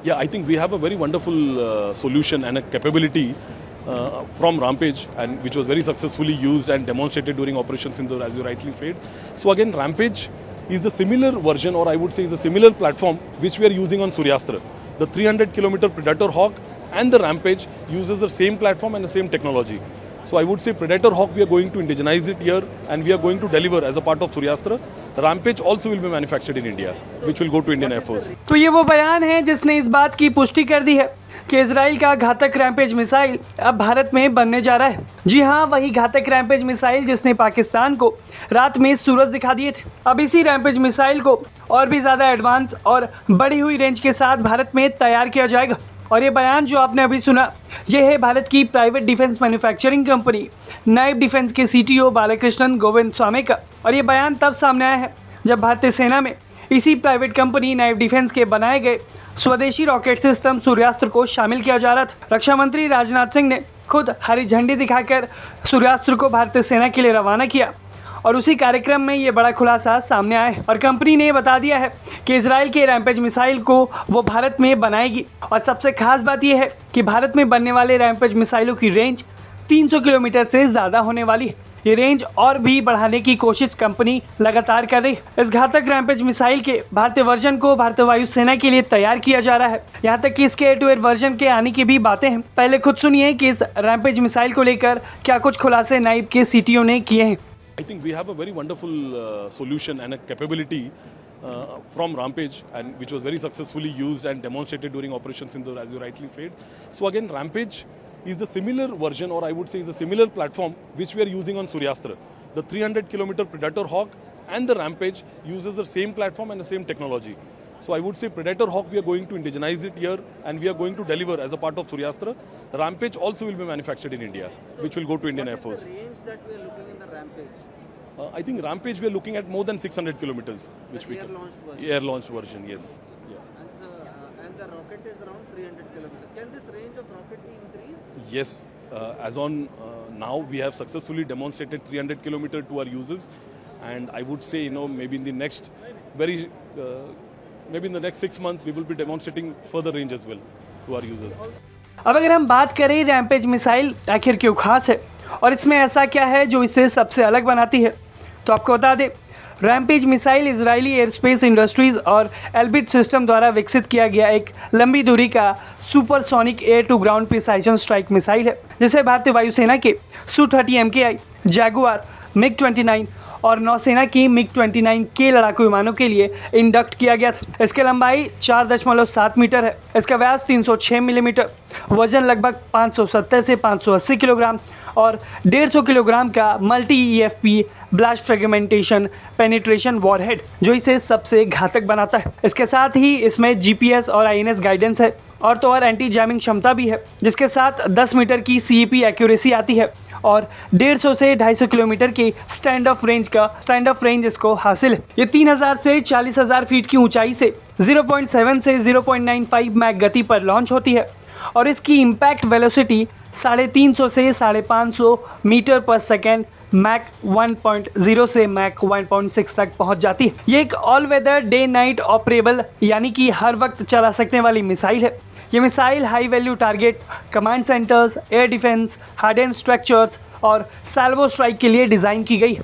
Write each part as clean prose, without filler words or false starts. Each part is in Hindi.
Yeah, I think we have a very wonderful solution and a capability from Rampage, and which was very successfully used and demonstrated during Operation Sindoor, as you rightly said. So again, Rampage is the similar version, or I would say is a similar platform which we are using on Suryastra. The 300-kilometer Predator Hawk and the Rampage uses the same platform and the same technology. So I would say Predator Hawk, we are going to indigenize it here and we are going to deliver as a part of Suryastra. Rampage also will be manufactured in India, which will go to Indian Air Force. तो ये वो बयान है जिसने इस बात की पुष्टि कर दी है कि इजराइल का घातक रैम्पेज मिसाइल अब भारत में बनने जा रहा है। जी हाँ, वही घातक रैम्पेज मिसाइल जिसने पाकिस्तान को रात में सूरज दिखा दिए थे। अब इसी रैम्पेज मिसाइल को और भी ज़्यादा एडवांस और बढ़ी हुई रेंज के साथ भारत में तैयार किया जाएगा। और ये बयान जो आपने अभी सुना, ये है भारत की private defence manufacturing company Nibe defence के सीटीओ बालाकृष्णन गोविंदस्वामी का। और ये बयान तब सामने आया है जब भारतीय सेना में इसी प्राइवेट कंपनी नाइब डिफेंस के बनाए गए स्वदेशी रॉकेट सिस्टम सूर्यास्त्र को शामिल किया जा रहा था। रक्षा मंत्री राजनाथ सिंह ने खुद हरी झंडी दिखाकर सूर्यास्त्र को भारतीय सेना के लिए रवाना किया और उसी कार्यक्रम में ये बड़ा खुलासा सामने आया है। और कंपनी ने बता दिया है कि इजराइल के रैम्पेज मिसाइल को वो भारत में बनाएगी। और सबसे खास बात यह है कि भारत में बनने वाले रैम्पेज मिसाइलों की रेंज 300 किलोमीटर से ज़्यादा होने वाली है। ये रेंज और भी बढ़ाने की कोशिश कंपनी लगातार कर रही है। इस घातक रैम्पेज मिसाइल के भारतीय वर्जन को भारतीय वायुसेना के लिए तैयार किया जा रहा है। यहाँ तक कि इसके एयर टू एयर वर्जन के आने की भी बातें हैं। पहले खुद सुनिए कि इस रैम्पेज मिसाइल को लेकर क्या कुछ खुलासे नाइब के सीटीओ ने किए हैं। I think we have a very wonderful solution and a capability from Rampage, and which was very successfully used and demonstrated during Operation Sindoor, as you rightly said. So again, Rampage is the similar version, or I would say is a similar platform which we are using on Suryastra. The 300-kilometer Predator Hawk and the Rampage uses the same platform and the same technology. So I would say Predator Hawk, we are going to indigenize it here and we are going to deliver as a part of Suryastra. Rampage also will be manufactured in India, which will go to Indian Air Force. What is the range that we are looking in the Rampage? I think Rampage, we are looking at more than 600 kilometers, which The we can. air-launched version. Air-launched version, yes. Yeah. And the rocket is around 300 kilometers. Can this range of rocket be increased? Yes, as on now, we have successfully demonstrated 300 kilometer to our users, and I would say, maybe in the next maybe in the next 6 months, we will be demonstrating further range as well to our users. अब अगर हम बात करें रैम्पेज मिसाइल आखिर क्यों खास है और इसमें ऐसा क्या है जो इसे सबसे अलग बनाती है, तो आपको बता दें, rampage missile Israeli aerospace industries और एल्बिट सिस्टम द्वारा विकसित किया गया एक लंबी दूरी का supersonic air to ground precision strike missile है, जिसे भारतीय वायुसेना के Su-30 MKI, जैगुआर, MiG-29 और नौसेना की MiG-29 के लड़ाकू विमानों के लिए इंडक्ट किया गया था। इसकी लंबाई 4.7 मीटर है, इसका व्यास 306 मिलीमीटर, वजन लगभग 570 से 580 किलोग्राम और 150 किलोग्राम का multi EFP blast fragmentation penetration warhead जो इसे सबसे घातक बनाता है। इसके साथ ही इसमें GPS और INS गाइडेंस है और तो और एंटी जैमिंग क्षमता भी है, जिसके साथ 10 मीटर की CEP एक्यूरेसी आती है और 150 से 250 किलोमीटर की स्टैंड ऑफ रेंज इसको हासिल है। ये 3000 से 40000 फीट की ऊंचाई से 0.7 से 0.95 मैक गति पर लॉन्च होती है और इसकी इम्पैक्ट वेलोसिटी 350 से 550 मीटर पर सेकेंड मैक 1.0 से मैक 1.6 तक पहुंच जाती है। ये एक all weather day night operable यानी कि हर वक्त चला सकने वाली मिसाइल है। ये missile high value targets, command centres, air defence, harden structures और सैल्वो स्ट्राइक के लिए डिज़ाइन की गई है,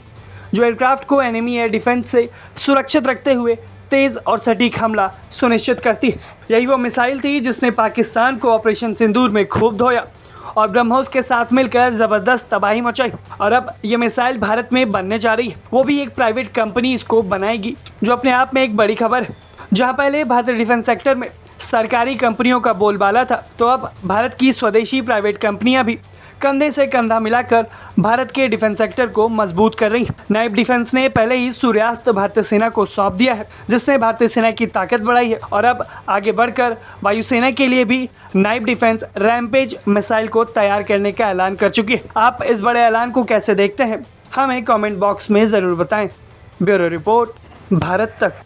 जो एयरक्राफ्ट को एनिमी एयर डिफेंस से सुरक्षित रखते हुए तेज़ और सटीक हमला सुनिश्चित करती है। यही वो मिसाइल थी जिसने पाकिस्तान को ऑपरेशन सिंदूर में खूब धोया और ब्रह्मोस के साथ मिलकर ज़बरदस्त तबाही मचाई। और अब ये मिसाइल भारत में बनने जा रही है, वो भी एक प्राइवेट कंपनी इसको बनाएगी, जो अपने आप में एक बड़ी खबर है। जहाँ पहले भारतीय डिफेंस सेक्टर में सरकारी कंपनियों का बोलबाला था, तो अब भारत की स्वदेशी प्राइवेट कंपनियां भी कंधे से कंधा मिलाकर भारत के डिफेंस सेक्टर को मजबूत कर रही हैं। नाइब डिफेंस ने पहले ही सूर्यास्त्र भारतीय सेना को सौंप दिया है, जिसने भारतीय सेना की ताकत बढ़ाई है और अब आगे बढ़कर वायुसेना के लिए भी नाइब डिफेंस रैम्पेज मिसाइल को तैयार करने का ऐलान कर चुकी है। आप इस बड़े ऐलान को कैसे देखते हैं, हमें कॉमेंट बॉक्स में ज़रूर बताएँ। ब्यूरो रिपोर्ट, भारत तक।